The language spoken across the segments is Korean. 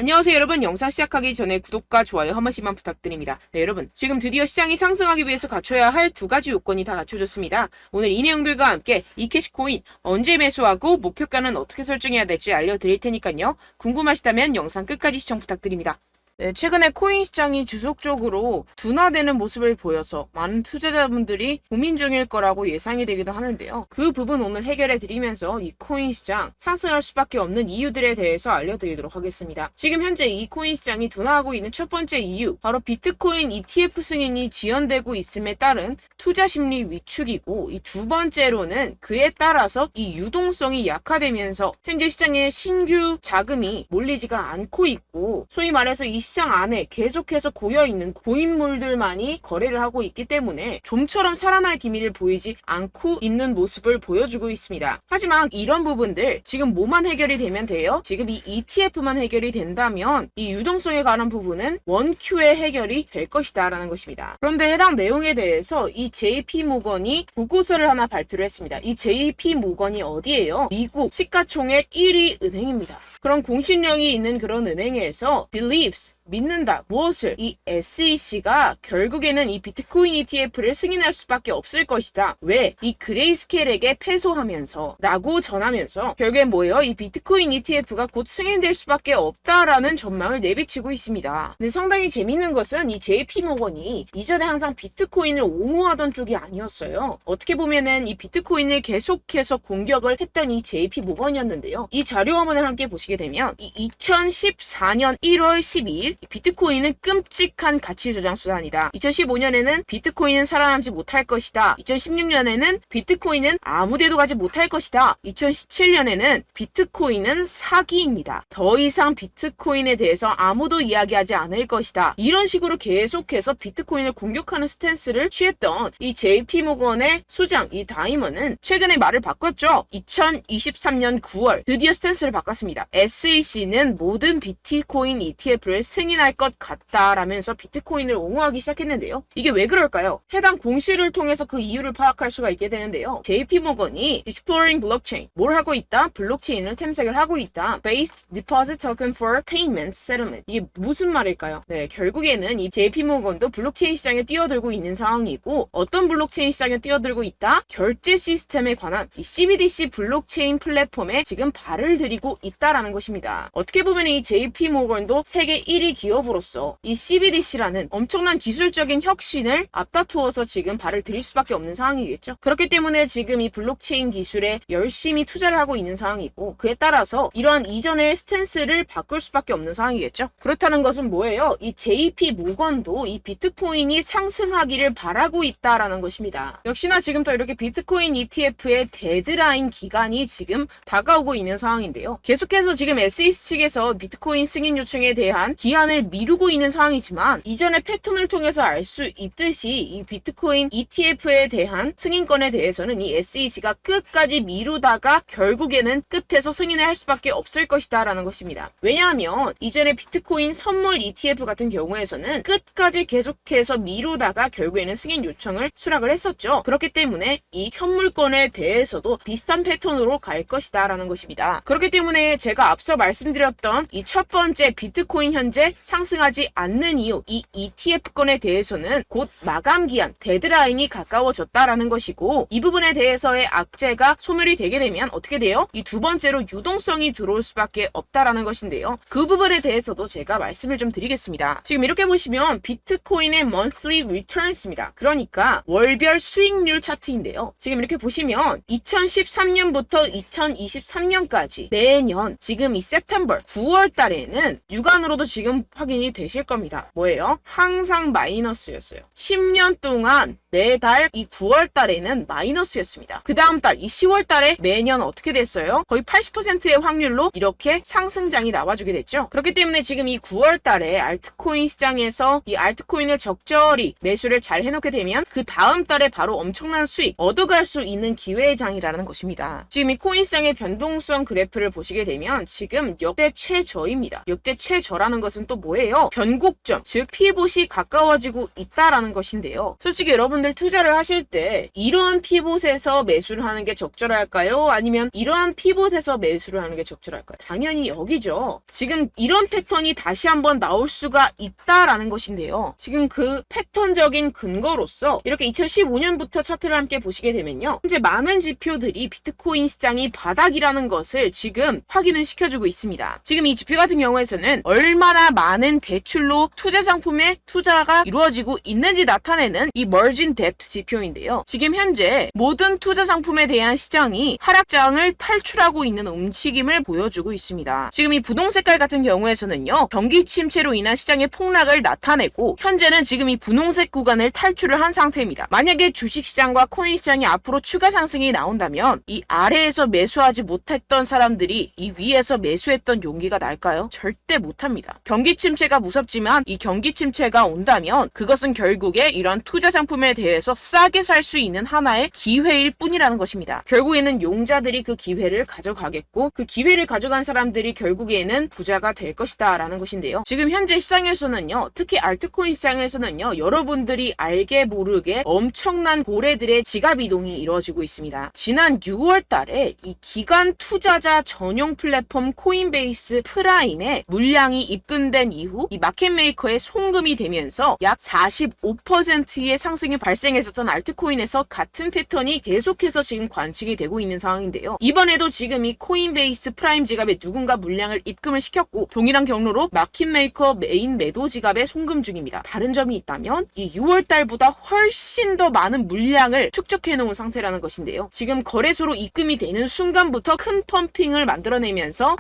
안녕하세요 여러분. 영상 시작하기 전에 구독과 좋아요 한 번씩만 부탁드립니다. 네 여러분, 지금 드디어 시장이 상승하기 위해서 갖춰야 할 두 가지 요건이 다 갖춰졌습니다. 오늘 이 내용들과 함께 이 캐시코인 언제 매수하고 목표가는 어떻게 설정해야 될지 알려드릴 테니까요. 궁금하시다면 영상 끝까지 시청 부탁드립니다. 네, 최근에 코인 시장이 지속적으로 둔화되는 모습을 보여서 많은 투자자분들이 고민 중일 거라고 예상이 되기도 하는데요. 그 부분 오늘 해결해 드리면서 이 코인 시장 상승할 수밖에 없는 이유들에 대해서 알려드리도록 하겠습니다. 지금 현재 이 코인 시장이 둔화하고 있는 첫 번째 이유, 바로 비트코인 ETF 승인이 지연되고 있음에 따른 투자 심리 위축이고, 이 두 번째로는 그에 따라서 이 유동성이 약화되면서 현재 시장에 신규 자금이 몰리지가 않고 있고, 소위 말해서 이 시장 안에 계속해서 고여있는 고인물들만이 거래를 하고 있기 때문에 좀처럼 살아날 기미를 보이지 않고 있는 모습을 보여주고 있습니다. 하지만 이런 부분들 지금 뭐만 해결이 되면 돼요? 지금 이 ETF만 해결이 된다면 이 유동성에 관한 부분은 원큐에 해결이 될 것이다 라는 것입니다. 그런데 해당 내용에 대해서 이 JP모건이 보고서를 하나 발표를 했습니다. 이 JP모건이 어디예요? 미국 시가총액 1위 은행입니다. 그런 공신력이 있는 그런 은행에서 believes, 믿는다. 무엇을? 이 SEC가 결국에는 이 비트코인 ETF를 승인할 수밖에 없을 것이다. 왜? 이 그레이스케일에게 패소하면서 라고 전하면서 결국엔 뭐예요? 이 비트코인 ETF가 곧 승인될 수밖에 없다라는 전망을 내비치고 있습니다. 근데 상당히 재밌는 것은 이 JP모건이 이전에 항상 비트코인을 옹호하던 쪽이 아니었어요. 어떻게 보면은 이 비트코인을 계속해서 공격을 했던 이 JP모건이었는데요. 이 자료 화면을 함께 보시게 되면 이 2014년 1월 12일 비트코인은 끔찍한 가치 조작 수단이다. 2015년에는 비트코인은 살아남지 못할 것이다. 2016년에는 비트코인은 아무데도 가지 못할 것이다. 2017년에는 비트코인은 사기입니다. 더 이상 비트코인에 대해서 아무도 이야기하지 않을 것이다. 이런 식으로 계속해서 비트코인을 공격하는 스탠스를 취했던 이 JP모건의 수장 이 다이먼은 최근에 말을 바꿨죠. 2023년 9월 드디어 스탠스를 바꿨습니다. SEC는 모든 비트코인 ETF를 승인할 것 같다라면서 비트코인을 옹호하기 시작했는데요. 이게 왜 그럴까요? 해당 공시를 통해서 그 이유를 파악할 수가 있게 되는데요. JP모건이 Exploring Blockchain, 뭘 하고 있다? 블록체인을 탐색을 하고 있다. Based Deposit Token for Payment Settlement. 이게 무슨 말일까요? 네, 결국에는 이 JP모건도 블록체인 시장에 뛰어들고 있는 상황이고, 어떤 블록체인 시장에 뛰어들고 있다? 결제 시스템에 관한 이 CBDC 블록체인 플랫폼에 지금 발을 들이고 있다라는 것입니다. 어떻게 보면 이 JP모건도 세계 1위 기업으로서 이 CBDC라는 엄청난 기술적인 혁신을 앞다투어서 지금 발을 들일 수밖에 없는 상황이겠죠. 그렇기 때문에 지금 이 블록체인 기술에 열심히 투자를 하고 있는 상황이고, 그에 따라서 이러한 이전의 스탠스를 바꿀 수밖에 없는 상황이겠죠. 그렇다는 것은 뭐예요? 이 JP모건도 이 비트코인이 상승하기를 바라고 있다라는 것입니다. 역시나 지금 또 이렇게 비트코인 ETF의 데드라인 기간이 지금 다가오고 있는 상황인데요. 계속해서 지금 SEC 측에서 비트코인 승인 요청에 대한 기한을 미루고 있는 상황이지만, 이전의 패턴을 통해서 알 수 있듯이 이 비트코인 ETF에 대한 승인권에 대해서는 이 SEC가 끝까지 미루다가 결국에는 끝에서 승인을 할 수밖에 없을 것이다 라는 것입니다. 왜냐하면 이전에 비트코인 선물 ETF 같은 경우에서는 끝까지 계속해서 미루다가 결국에는 승인 요청을 수락을 했었죠. 그렇기 때문에 이 현물권에 대해서도 비슷한 패턴으로 갈 것이다 라는 것입니다. 그렇기 때문에 제가 앞서 말씀드렸던 이 첫 번째 비트코인 현재 상승하지 않는 이유, 이 ETF권에 대해서는 곧 마감 기한, 데드라인이 가까워졌다라는 것이고, 이 부분에 대해서의 악재가 소멸이 되게 되면 어떻게 돼요? 이 두 번째로 유동성이 들어올 수밖에 없다라는 것인데요. 그 부분에 대해서도 제가 말씀을 좀 드리겠습니다. 지금 이렇게 보시면 비트코인의 monthly returns입니다. 그러니까 월별 수익률 차트인데요. 지금 이렇게 보시면 2013년부터 2023년까지 매년 지금 이 September 9월 달에는 육안으로도 지금 확인이 되실 겁니다. 뭐예요? 항상 마이너스였어요. 10년 동안 매달 이 9월 달에는 마이너스였습니다. 그 다음 달 이 10월 달에 매년 어떻게 됐어요? 거의 80%의 확률로 이렇게 상승장이 나와주게 됐죠. 그렇기 때문에 지금 이 9월 달에 알트코인 시장에서 이 알트코인을 적절히 매수를 잘 해놓게 되면 그 다음 달에 바로 엄청난 수익 얻어갈 수 있는 기회의 장이라는 것입니다. 지금 이 코인 시장의 변동성 그래프를 보시게 되면 지금 역대 최저입니다. 역대 최저라는 것은 또 또 뭐예요? 변곡점, 즉 피봇이 가까워지고 있다라는 것인데요. 솔직히 여러분들 투자를 하실 때 이러한 피봇에서 매수를 하는 게 적절할까요? 아니면 이러한 피봇에서 매수를 하는 게 적절할까요? 당연히 여기죠. 지금 이런 패턴이 다시 한번 나올 수가 있다라는 것인데요. 지금 그 패턴적인 근거로서 이렇게 2015년부터 차트를 함께 보시게 되면요. 현재 많은 지표들이 비트코인 시장이 바닥이라는 것을 지금 확인을 시켜주고 있습니다. 지금 이 지표 같은 경우에서는 얼마나 많은 대출로 투자 상품에 투자가 이루어지고 있는지 나타내는 이 머진 뎁트 지표인데요. 지금 현재 모든 투자 상품에 대한 시장이 하락장을 탈출하고 있는 움직임을 보여주고 있습니다. 지금 이 부동 색깔 같은 경우에서는요. 경기 침체로 인한 시장의 폭락을 나타내고 현재는 지금 이 분홍색 구간을 탈출을 한 상태입니다. 만약에 주식시장과 코인 시장이 앞으로 추가 상승이 나온다면 이 아래에서 매수하지 못했던 사람들이 이 위에서 매수했던 용기가 날까요? 절대 못합니다. 경기 침체가 무섭지만 이 경기 침체가 온다면 그것은 결국에 이런 투자 상품에 대해서 싸게 살 수 있는 하나의 기회일 뿐이라는 것입니다. 결국에는 용자들이 그 기회를 가져가겠고 그 기회를 가져간 사람들이 결국에는 부자가 될 것이다 라는 것인데요. 지금 현재 시장에서는요. 특히 알트코인 시장에서는요. 여러분들이 알게 모르게 엄청난 고래들의 지갑 이동이 이루어지고 있습니다. 지난 6월 달에 이 기관 투자자 전용 플랫폼 코인베이스 프라임에 물량이 입금된 이후 이 마켓메이커에 송금이 되면서 약 45%의 상승이 발생했었던 알트코인에서 같은 패턴이 계속해서 지금 관측이 되고 있는 상황인데요. 이번에도 지금 이 코인베이스 프라임 지갑에 누군가 물량을 입금을 시켰고 동일한 경로로 마켓메이커 메인 매도 지갑에 송금 중입니다. 다른 점이 있다면 이 6월 달보다 훨씬 더 많은 물량을 축적해 놓은 상태라는 것인데요. 지금 거래소로 입금이 되는 순간부터 큰 펌핑을 만들어내면서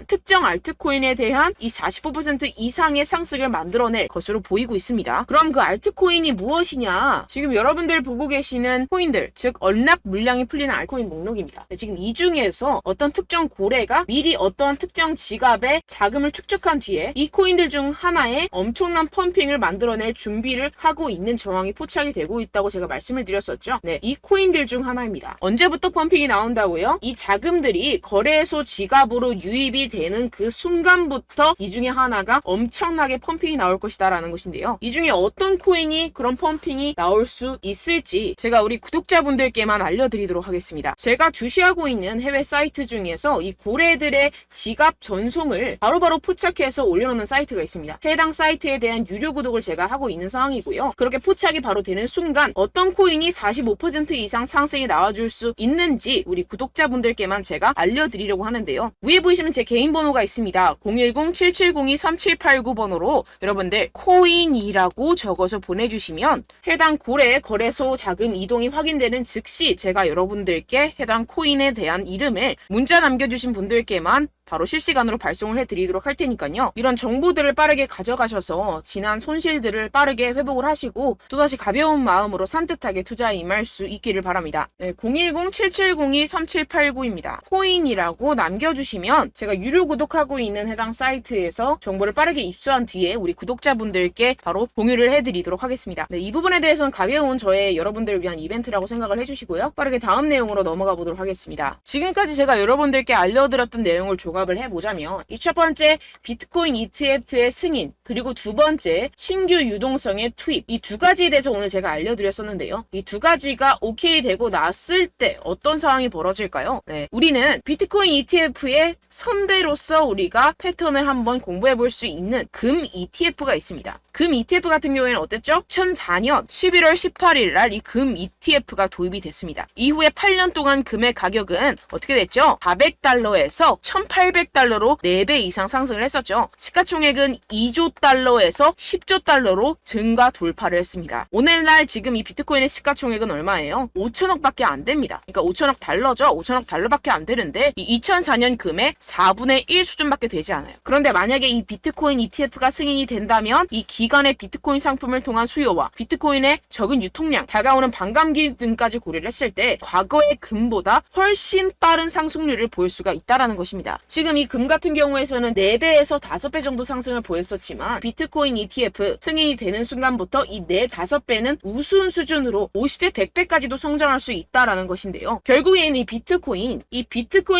특정 알트코인에 대한 이 45% 이상의 상승을 만들어낼 것으로 보이고 있습니다. 그럼 그 알트코인이 무엇이냐? 지금 여러분들 보고 계시는 코인들, 즉 언락 물량이 풀리는 알트코인 목록입니다. 지금 이 중에서 어떤 특정 고래가 미리 어떤 특정 지갑에 자금을 축적한 뒤에 이 코인들 중 하나에 엄청난 펌핑을 만들어낼 준비를 하고 있는 정황이 포착이 되고 있다고 제가 말씀을 드렸었죠. 네, 이 코인들 중 하나입니다. 언제부터 펌핑이 나온다고요? 이 자금들이 거래소 지갑으로 유입이 되는 그 순간부터 이 중에 하나가 엄청나게 펌핑이 나올 것이다 라는 것인데요. 이 중에 어떤 코인이 그런 펌핑이 나올 수 있을지 제가 우리 구독자분들께만 알려드리도록 하겠습니다. 제가 주시하고 있는 해외 사이트 중에서 이 고래들의 지갑 전송을 바로바로 포착해서 올려놓는 사이트가 있습니다. 해당 사이트에 대한 유료 구독을 제가 하고 있는 상황이고요. 그렇게 포착이 바로 되는 순간 어떤 코인이 45% 이상 상승이 나와줄 수 있는지 우리 구독자분들께만 제가 알려드리려고 하는데요. 위에 보이시면 제 개인 번호가 있습니다. 010-7702-3789번호로 여러분들 코인이라고 적어서 보내주시면 해당 고래 거래소 자금 이동이 확인되는 즉시 제가 여러분들께 해당 코인에 대한 이름을 문자 남겨주신 분들께만 바로 실시간으로 발송을 해드리도록 할 테니까요. 이런 정보들을 빠르게 가져가셔서 지난 손실들을 빠르게 회복을 하시고 또다시 가벼운 마음으로 산뜻하게 투자에 임할 수 있기를 바랍니다. 네, 010-7702-3789입니다. 코인이라고 남겨주시면 제가 유료 구독하고 있는 해당 사이트에서 정보를 빠르게 입수한 뒤에 우리 구독자분들께 바로 공유를 해드리도록 하겠습니다. 네, 이 부분에 대해서는 가벼운 저의 여러분들을 위한 이벤트라고 생각을 해주시고요. 빠르게 다음 내용으로 넘어가 보도록 하겠습니다. 지금까지 제가 여러분들께 알려드렸던 내용을 종합을 해보자면 이 첫 번째 비트코인 ETF의 승인, 그리고 두 번째 신규 유동성의 투입, 이 두 가지에 대해서 오늘 제가 알려드렸었는데요. 이 두 가지가 오케이 되고 났을 때 어떤 상황이 벌어질까요? 네, 우리는 비트코인 ETF의 선배로서 우리가 패턴을 한번 공부해 볼 수 있는 금 ETF가 있습니다. 금 ETF 같은 경우에는 어땠죠? 2004년 11월 18일 날 이 금 ETF가 도입이 됐습니다. 이후에 8년 동안 금의 가격은 어떻게 됐죠? 400달러에서 1800달러로 4배 이상 상승을 했었죠. 시가총액은 2조 달러에서 10조 달러로 증가 돌파를 했습니다. 오늘날 지금 이 비트코인의 시가총액은 얼마예요? 5천억 밖에 안 됩니다. 그러니까 5천억 달러죠. 5천억 달러밖에 안 되는데 이 2004년 금의 4분의 1 수준밖에 되지 않아요. 그런데 만약에 이 비트코인 ETF가 승인이 된다면 이 기간의 비트코인 상품을 통한 수요와 비트코인의 적은 유통량, 다가오는 반감기 등까지 고려를 했을 때 과거의 금보다 훨씬 빠른 상승률을 보일 수가 있다는 것입니다. 지금 이 금 같은 경우에서는 4배에서 5배 정도 상승을 보였었지만 비트코인 ETF 승인이 되는 순간부터 이 4, 5배는 우스운 수준으로 50배, 100배까지도 성장할 수 있다라는 것인데요. 결국에는 이 비트코인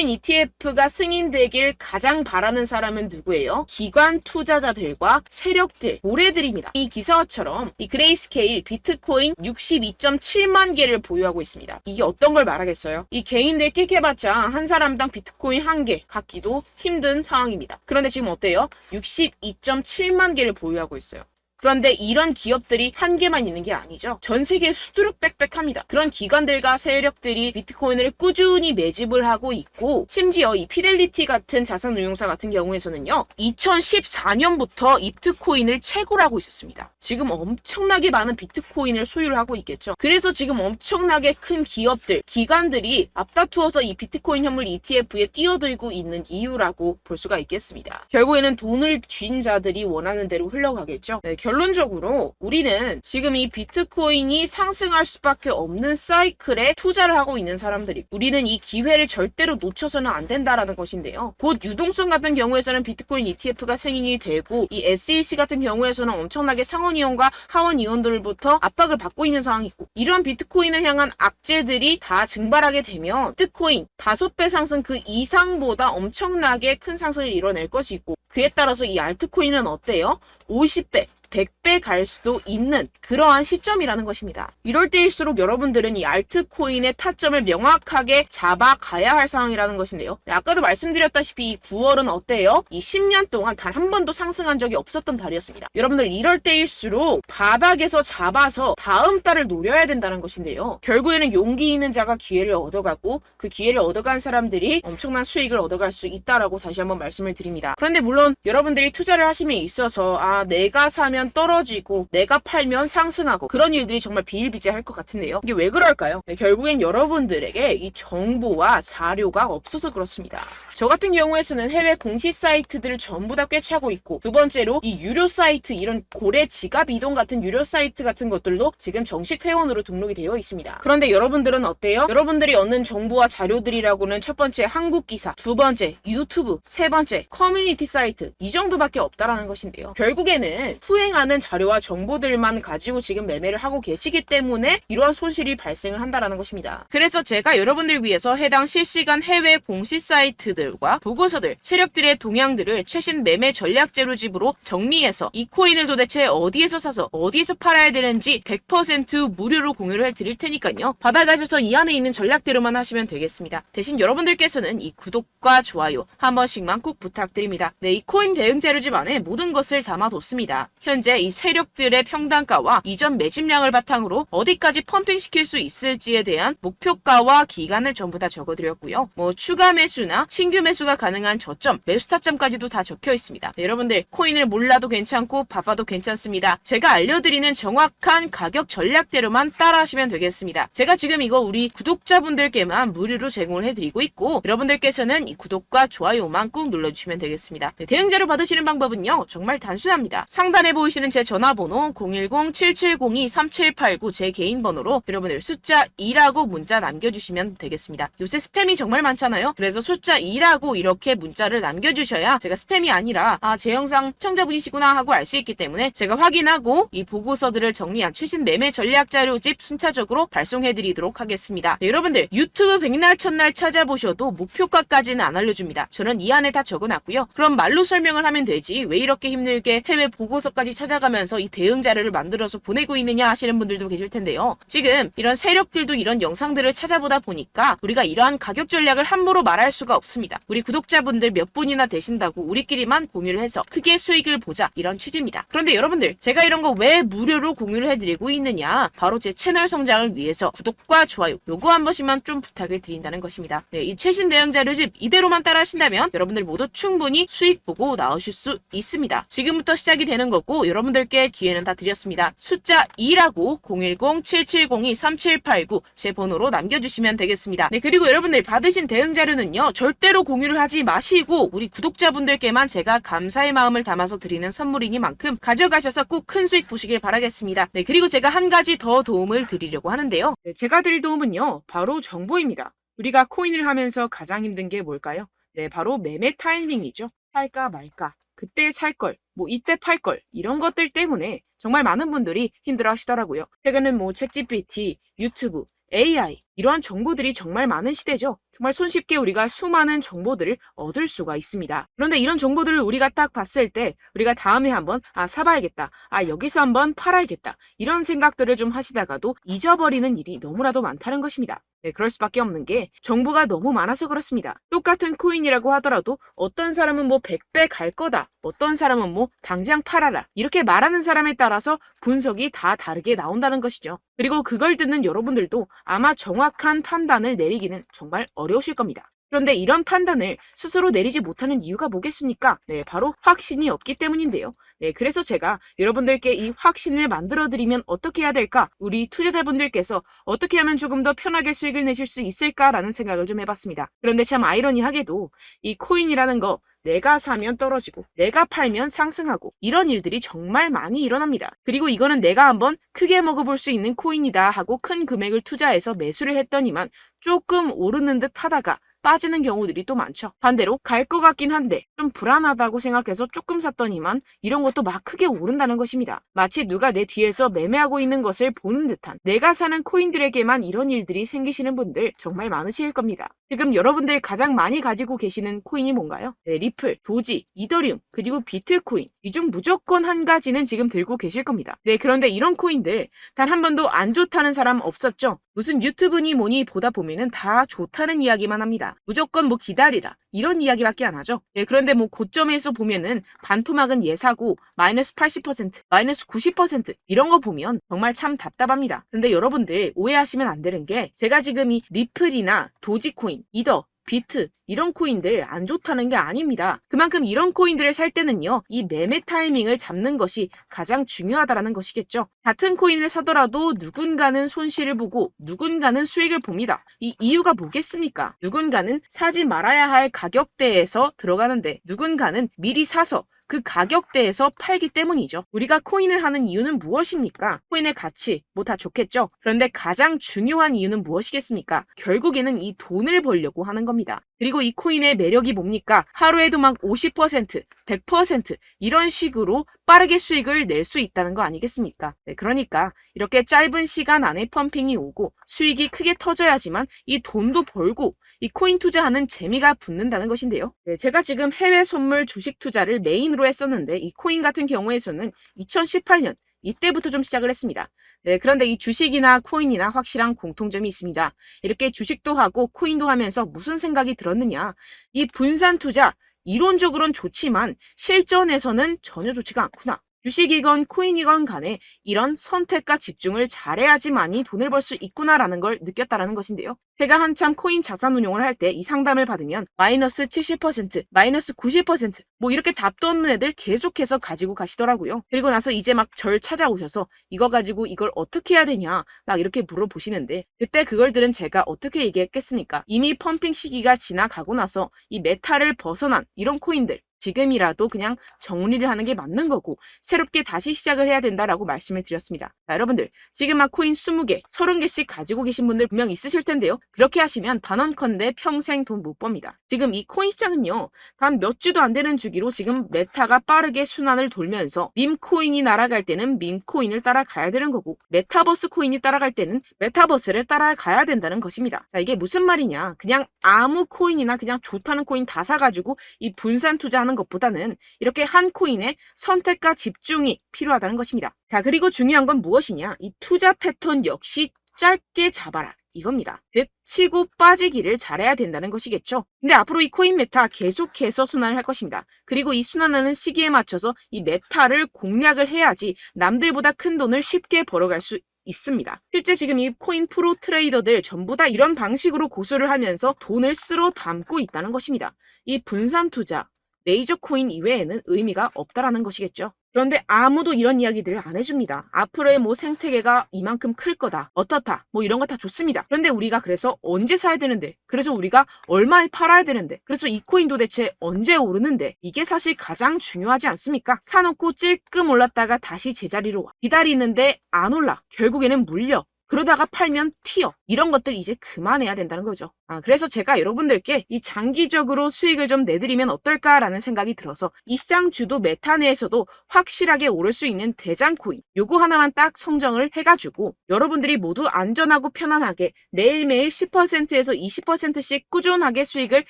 ETF가 승인되길 가장 바라는 사람은 누구예요? 기관 투자자들과 세력들, 고래들입니다. 이 기사처럼 이 그레이스케일 비트코인 62.7만 개를 보유하고 있습니다. 이게 어떤 걸 말하겠어요? 이 개인들 끽해봤자 한 사람당 비트코인 1개 갖기도 힘든 상황입니다. 그런데 지금 어때요? 62.7만 개를 보유하고 있어요. 그런데 이런 기업들이 한 개만 있는 게 아니죠. 전 세계에 수두룩 빽빽합니다. 그런 기관들과 세력들이 비트코인을 꾸준히 매집을 하고 있고, 심지어 이 피델리티 같은 자산운용사 같은 경우에서는요, 2014년부터 비트코인을 채굴 하고 있었습니다. 지금 엄청나게 많은 비트코인을 소유를 하고 있겠죠. 그래서 지금 엄청나게 큰 기업들, 기관들이 앞다투어서 이 비트코인 현물 ETF에 뛰어들고 있는 이유라고 볼 수가 있겠습니다. 결국에는 돈을 쥔 자들이 원하는 대로 흘러가겠죠. 네, 결론적으로 우리는 지금 이 비트코인이 상승할 수밖에 없는 사이클에 투자를 하고 있는 사람들이, 우리는 이 기회를 절대로 놓쳐서는 안 된다라는 것인데요. 곧 유동성 같은 경우에서는 비트코인 ETF가 승인이 되고, 이 SEC 같은 경우에서는 엄청나게 상원의원과 하원의원들부터 압박을 받고 있는 상황이고, 이런 비트코인을 향한 악재들이 다 증발하게 되면 비트코인 5배 상승 그 이상보다 엄청나게 큰 상승을 이뤄낼 것이고, 그에 따라서 이 알트코인은 어때요? 50배, 100배 갈 수도 있는 그러한 시점이라는 것입니다. 이럴 때일수록 여러분들은 이 알트코인의 타점을 명확하게 잡아가야 할 상황이라는 것인데요. 네, 아까도 말씀드렸다시피 이 9월은 어때요? 이 10년 동안 단 한 번도 상승한 적이 없었던 달이었습니다. 여러분들 이럴 때일수록 바닥에서 잡아서 다음 달을 노려야 된다는 것인데요. 결국에는 용기 있는 자가 기회를 얻어가고, 그 기회를 얻어간 사람들이 엄청난 수익을 얻어갈 수 있다라고 다시 한번 말씀을 드립니다. 그런데 물론 여러분들이 투자를 하심에 있어서 내가 사면 떨어지고 내가 팔면 상승하고 그런 일들이 정말 비일비재할 것 같은데요. 이게 왜 그럴까요? 네, 결국엔 여러분들에게 이 정보와 자료가 없어서 그렇습니다. 저 같은 경우에서는 해외 공시 사이트들을 전부 다 꿰차고 있고, 두 번째로 이 유료 사이트, 이런 고래 지갑 이동 같은 유료 사이트 같은 것들도 지금 정식 회원으로 등록이 되어 있습니다. 그런데 여러분들은 어때요? 여러분들이 얻는 정보와 자료들이라고는 첫 번째 한국 기사, 두 번째 유튜브, 세 번째 커뮤니티 사이트, 이 정도밖에 없다라는 것인데요. 결국에는 후행하는 자료와 정보들만 가지고 지금 매매를 하고 계시기 때문에 이러한 손실이 발생을 한다라는 것입니다. 그래서 제가 여러분들 위해서 해당 실시간 해외 공시 사이트들과 보고서들, 세력들의 동향들을 최신 매매 전략 재료집으로 정리해서 이 코인을 도대체 어디에서 사서 어디에서 팔아야 되는지 100% 무료로 공유를 해드릴 테니까요. 받아가셔서 이 안에 있는 전략대로만 하시면 되겠습니다. 대신 여러분들께서는 이 구독과 좋아요 한 번씩만 꼭 부탁드립니다. 네, 이 코인 대응 재료집 안에 모든 것을 담아뒀습니다. 현재 이 세력들의 평단가와 이전 매집량을 바탕으로 어디까지 펌핑시킬 수 있을지에 대한 목표가와 기간을 전부 다 적어드렸고요. 추가 매수나 신규 매수가 가능한 저점, 매수 타점까지도 다 적혀 있습니다. 네, 여러분들 코인을 몰라도 괜찮고 바빠도 괜찮습니다. 제가 알려드리는 정확한 가격 전략대로만 따라하시면 되겠습니다. 제가 지금 이거 우리 구독자분들께만 무료로 제공을 해드리고 있고, 여러분들께서는 이 구독과 좋아요만 꾹 눌러주시면 되겠습니다. 네, 대응 자료 받으시는 방법은요, 정말 단순합니다. 상단에 보이시는 제 전화번호 010-7702-3789 제 개인 번호로 여러분들 숫자 2라고 문자 남겨주시면 되겠습니다. 요새 스팸이 정말 많잖아요. 그래서 숫자 2라고 이렇게 문자를 남겨주셔야 제가 스팸이 아니라 제 영상 시청자분이시구나 하고 알 수 있기 때문에 제가 확인하고 이 보고서들을 정리한 최신 매매 전략 자료집 순차적으로 발송해드리도록 하겠습니다. 네, 여러분들 유튜브 백날 첫날 찾아보셔도 목표가까지는 안 알려줍니다. 저는 이 안에 다 적어놨고요. 그럼 말로 설명을 하면 되지 왜 이렇게 힘들게 해외 보고서까지 찾아가면서 이 대응 자료를 만들어서 보내고 있느냐 하시는 분들도 계실 텐데요. 지금 이런 세력들도 이런 영상들을 찾아보다 보니까 우리가 이러한 가격 전략을 함부로 말할 수가 없습니다. 우리 구독자분들 몇 분이나 되신다고 우리끼리만 공유를 해서 크게 수익을 보자, 이런 취지입니다. 그런데 여러분들, 제가 이런 거 왜 무료로 공유를 해드리고 있느냐, 바로 제 채널 성장을 위해서 구독과 좋아요 요거 한 번씩만 좀 부탁을 드린다는 것입니다. 네, 이 최신 대응 자료집 이대로만 따라 하신다면 여러분들 모두 충분히 수익 보고 나오실 수 있습니다. 지금부터 시작이 되는 거고, 여러분들께 기회는 다 드렸습니다. 숫자 2라고 010-7702-3789 제 번호로 남겨주시면 되겠습니다. 네, 그리고 여러분들 받으신 대응 자료는요, 절대로 공유를 하지 마시고 우리 구독자분들께만 제가 감사의 마음을 담아서 드리는 선물이니만큼 가져가셔서 꼭 큰 수익 보시길 바라겠습니다. 네, 그리고 제가 한 가지 더 도움을 드리려고 하는데요. 네, 제가 드릴 도움은요, 바로 정보입니다. 우리가 코인을 하면서 가장 힘든 게 뭘까요? 네, 바로 매매 타이밍이죠. 살까 말까, 그때 살 걸, 뭐 이때 팔 걸, 이런 것들 때문에 정말 많은 분들이 힘들어 하시더라고요. 최근은 뭐 챗GPT, 유튜브, AI 이러한 정보들이 정말 많은 시대죠. 정말 손쉽게 우리가 수많은 정보들을 얻을 수가 있습니다. 그런데 이런 정보들을 우리가 딱 봤을 때 우리가 다음에 한번 사봐야겠다. 여기서 한번 팔아야겠다. 이런 생각들을 좀 하시다가도 잊어버리는 일이 너무나도 많다는 것입니다. 네, 그럴 수밖에 없는 게 정보가 너무 많아서 그렇습니다. 똑같은 코인이라고 하더라도 어떤 사람은 뭐 100배 갈 거다. 어떤 사람은 뭐 당장 팔아라. 이렇게 말하는 사람에 따라서 분석이 다 다르게 나온다는 것이죠. 그리고 그걸 듣는 여러분들도 아마 정확한 판단을 내리기는 정말 어려우실 겁니다. 그런데 이런 판단을 스스로 내리지 못하는 이유가 뭐겠습니까? 네, 바로 확신이 없기 때문인데요. 네, 그래서 제가 여러분들께 이 확신을 만들어드리면 어떻게 해야 될까? 우리 투자자분들께서 어떻게 하면 조금 더 편하게 수익을 내실 수 있을까라는 생각을 좀 해봤습니다. 그런데 참 아이러니하게도 이 코인이라는 거 내가 사면 떨어지고 내가 팔면 상승하고 이런 일들이 정말 많이 일어납니다. 그리고 이거는 내가 한번 크게 먹어볼 수 있는 코인이다 하고 큰 금액을 투자해서 매수를 했더니만 조금 오르는 듯 하다가 빠지는 경우들이 또 많죠. 반대로 갈 것 같긴 한데 좀 불안하다고 생각해서 조금 샀더니만 이런 것도 막 크게 오른다는 것입니다. 마치 누가 내 뒤에서 매매하고 있는 것을 보는 듯한 내가 사는 코인들에게만 이런 일들이 생기시는 분들 정말 많으실 겁니다. 지금 여러분들 가장 많이 가지고 계시는 코인이 뭔가요? 네, 리플, 도지, 이더리움, 그리고 비트코인. 이 중 무조건 한 가지는 지금 들고 계실 겁니다. 네, 그런데 이런 코인들 단 한 번도 안 좋다는 사람 없었죠? 무슨 유튜브니 뭐니 보다 보면은 다 좋다는 이야기만 합니다. 무조건 뭐 기다리라 이런 이야기밖에 안 하죠. 네, 그런데 뭐 고점에서 보면은 반토막은 예사고 마이너스 80%, 마이너스 90% 이런 거 보면 정말 참 답답합니다. 근데 여러분들 오해하시면 안 되는 게 제가 지금 이 리플이나 도지코인, 이더, 비트 이런 코인들 안 좋다는 게 아닙니다. 그만큼 이런 코인들을 살 때는요, 이 매매 타이밍을 잡는 것이 가장 중요하다는 것이겠죠. 같은 코인을 사더라도 누군가는 손실을 보고 누군가는 수익을 봅니다. 이 이유가 뭐겠습니까? 누군가는 사지 말아야 할 가격대에서 들어가는데 누군가는 미리 사서 그 가격대에서 팔기 때문이죠. 우리가 코인을 하는 이유는 무엇입니까? 코인의 가치, 뭐 다 좋겠죠? 그런데 가장 중요한 이유는 무엇이겠습니까? 결국에는 이 돈을 벌려고 하는 겁니다. 그리고 이 코인의 매력이 뭡니까? 하루에도 막 50%, 100% 이런 식으로 빠르게 수익을 낼 수 있다는 거 아니겠습니까? 네, 그러니까 이렇게 짧은 시간 안에 펌핑이 오고 수익이 크게 터져야지만 이 돈도 벌고 이 코인 투자하는 재미가 붙는다는 것인데요. 네, 제가 지금 해외 선물 주식 투자를 메인으로 했었는데 이 코인 같은 경우에서는 2018년 이때부터 좀 시작을 했습니다. 네, 그런데 이 주식이나 코인이나 확실한 공통점이 있습니다. 이렇게 주식도 하고 코인도 하면서 무슨 생각이 들었느냐? 이 분산 투자 이론적으로는 좋지만 실전에서는 전혀 좋지가 않구나. 주식이건 코인이건 간에 이런 선택과 집중을 잘해야지만이 돈을 벌 수 있구나라는 걸 느꼈다라는 것인데요. 제가 한참 코인 자산 운용을 할 때 이 상담을 받으면 마이너스 70%, 마이너스 90%, 뭐 이렇게 답도 없는 애들 계속해서 가지고 가시더라고요. 그리고 나서 이제 막 절 찾아오셔서 이거 가지고 이걸 어떻게 해야 되냐 막 이렇게 물어보시는데 그때 그걸 들은 제가 어떻게 얘기했겠습니까? 이미 펌핑 시기가 지나가고 나서 이 메타를 벗어난 이런 코인들 지금이라도 그냥 정리를 하는 게 맞는 거고 새롭게 다시 시작을 해야 된다라고 말씀을 드렸습니다. 자, 여러분들 지금 막 코인 20개, 30개씩 가지고 계신 분들 분명 있으실 텐데요. 그렇게 하시면 단언컨대 평생 돈 못 법니다. 지금 이 코인 시장은요. 단 몇 주도 안 되는 주기로 지금 메타가 빠르게 순환을 돌면서 밈코인이 날아갈 때는 밈코인을 따라가야 되는 거고 메타버스 코인이 따라갈 때는 메타버스를 따라가야 된다는 것입니다. 자, 이게 무슨 말이냐. 그냥 아무 코인이나 그냥 좋다는 코인 다 사가지고 이 분산 투자하는 것보다는 이렇게 한 코인에 선택과 집중이 필요하다는 것입니다. 자, 그리고 중요한 건 무엇이냐? 이 투자 패턴 역시 짧게 잡아라. 이겁니다. 즉 치고 빠지기를 잘해야 된다는 것이겠죠. 근데 앞으로 이 코인 메타 계속해서 순환을 할 것입니다. 그리고 이 순환하는 시기에 맞춰서 이 메타를 공략을 해야지 남들보다 큰 돈을 쉽게 벌어갈 수 있습니다. 실제 지금 이 코인 프로 트레이더들 전부 다 이런 방식으로 고수를 하면서 돈을 쓸어 담고 있다는 것입니다. 이 분산 투자, 메이저 코인 이외에는 의미가 없다라는 것이겠죠. 그런데 아무도 이런 이야기들을 안 해줍니다. 앞으로의 뭐 생태계가 이만큼 클 거다. 어떻다. 뭐 이런 거 다 좋습니다. 그런데 우리가 그래서 언제 사야 되는데? 그래서 우리가 얼마에 팔아야 되는데? 그래서 이 코인 도대체 언제 오르는데? 이게 사실 가장 중요하지 않습니까? 사놓고 찔끔 올랐다가 다시 제자리로 와. 기다리는데 안 올라. 결국에는 물려. 그러다가 팔면 튀어. 이런 것들 이제 그만해야 된다는 거죠. 그래서 제가 여러분들께 이 장기적으로 수익을 좀 내드리면 어떨까라는 생각이 들어서 이 시장 주도 메타 내에서도 확실하게 오를 수 있는 대장 코인 요거 하나만 딱 선정을 해가지고 여러분들이 모두 안전하고 편안하게 매일매일 10%에서 20%씩 꾸준하게 수익을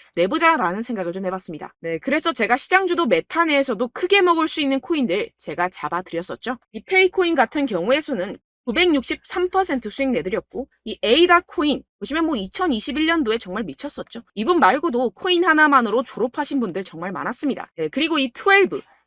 내보자라는 생각을 좀 해봤습니다. 네, 그래서 제가 시장 주도 메타 내에서도 크게 먹을 수 있는 코인들 제가 잡아드렸었죠. 이 페이코인 같은 경우에서는 963% 수익 내드렸고 이 에이다 코인 보시면 뭐 2021년도에 정말 미쳤었죠. 이분 말고도 코인 하나만으로 졸업하신 분들 정말 많았습니다. 네, 그리고 이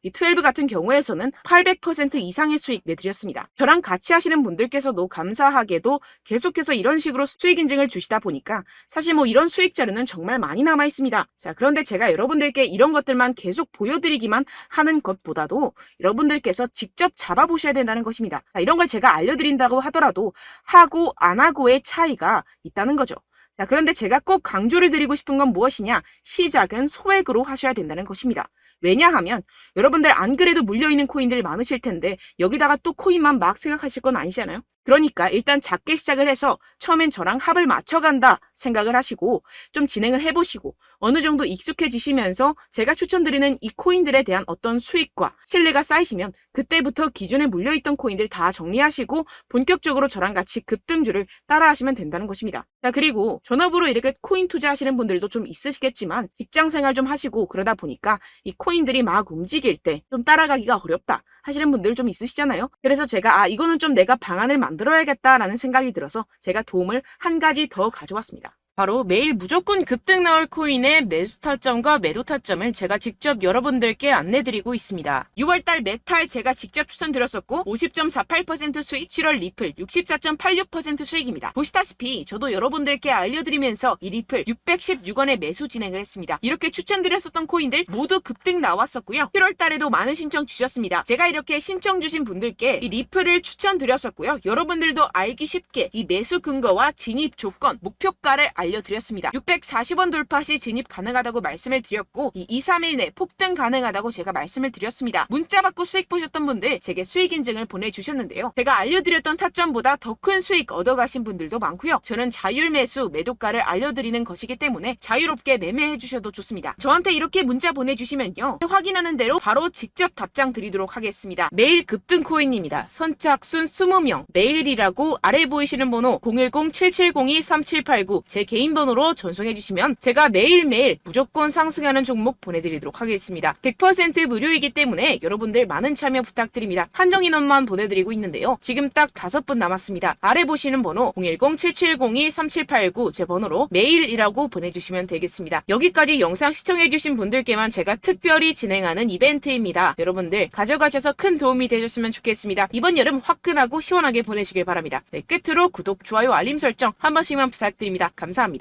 12 같은 경우에서는 800% 이상의 수익 내드렸습니다. 저랑 같이 하시는 분들께서도 감사하게도 계속해서 이런 식으로 수익 인증을 주시다 보니까 사실 뭐 이런 수익 자료는 정말 많이 남아 있습니다. 자, 그런데 제가 여러분들께 이런 것들만 계속 보여드리기만 하는 것보다도 여러분들께서 직접 잡아보셔야 된다는 것입니다. 자, 이런 걸 제가 알려드린다고 하더라도 하고 안 하고의 차이가 있다는 거죠. 자, 그런데 제가 꼭 강조를 드리고 싶은 건 무엇이냐? 시작은 소액으로 하셔야 된다는 것입니다. 왜냐하면 여러분들 안 그래도 물려있는 코인들이 많으실 텐데 여기다가 또 코인만 막 생각하실 건 아니잖아요. 그러니까 일단 작게 시작을 해서 처음엔 저랑 합을 맞춰간다 생각을 하시고 좀 진행을 해보시고 어느 정도 익숙해지시면서 제가 추천드리는 이 코인들에 대한 어떤 수익과 신뢰가 쌓이시면 그때부터 기존에 물려있던 코인들 다 정리하시고 본격적으로 저랑 같이 급등주를 따라하시면 된다는 것입니다. 자, 그리고 전업으로 이렇게 코인 투자하시는 분들도 좀 있으시겠지만 직장생활 좀 하시고 그러다 보니까 이 코인들이 막 움직일 때 좀 따라가기가 어렵다 하시는 분들 좀 있으시잖아요. 그래서 제가 이거는 좀 내가 방안을 만들어야겠다라는 생각이 들어서 제가 도움을 한 가지 더 가져왔습니다. 바로 매일 무조건 급등 나올 코인의 매수 타점과 매도 타점을 제가 직접 여러분들께 안내드리고 있습니다. 6월달 메탈 제가 직접 추천드렸었고 50.48% 수익, 7월 리플 64.86% 수익입니다. 보시다시피 저도 여러분들께 알려드리면서 이 리플 616원에 매수 진행을 했습니다. 이렇게 추천드렸었던 코인들 모두 급등 나왔었고요. 7월달에도 많은 신청 주셨습니다. 제가 이렇게 신청 주신 분들께 이 리플을 추천드렸었고요. 여러분들도 알기 쉽게 이 매수 근거와 진입 조건, 목표가를 알려드렸습니다. 640원 돌파 시 진입 가능하다고 말씀을 드렸고 이 2, 3일 내 폭등 가능하다고 제가 말씀을 드렸습니다. 문자 받고 수익 보셨던 분들 제게 수익 인증을 보내주셨는데요. 제가 알려드렸던 타점보다 더 큰 수익 얻어가신 분들도 많고요. 저는 자율 매수 매도가를 알려드리는 것이기 때문에 자유롭게 매매해 주셔도 좋습니다. 저한테 이렇게 문자 보내주시면요. 확인하는 대로 바로 직접 답장 드리도록 하겠습니다. 매일 급등 코인입니다. 선착순 20명 매일이라고 아래 보이시는 번호 010-7702-3789 제 개인 번호로 전송해 주시면 제가 매일매일 무조건 상승하는 종목 보내드리도록 하겠습니다. 100% 무료이기 때문에 여러분들 많은 참여 부탁드립니다. 한정 인원만 보내드리고 있는데요. 지금 딱 5분 남았습니다. 아래 보시는 번호 010-7702-3789 제 번호로 메일이라고 보내주시면 되겠습니다. 여기까지 영상 시청해주신 분들께만 제가 특별히 진행하는 이벤트입니다. 여러분들 가져가셔서 큰 도움이 되셨으면 좋겠습니다. 이번 여름 화끈하고 시원하게 보내시길 바랍니다. 네, 끝으로 구독, 좋아요, 알림 설정 한 번씩만 부탁드립니다. 감사합니다.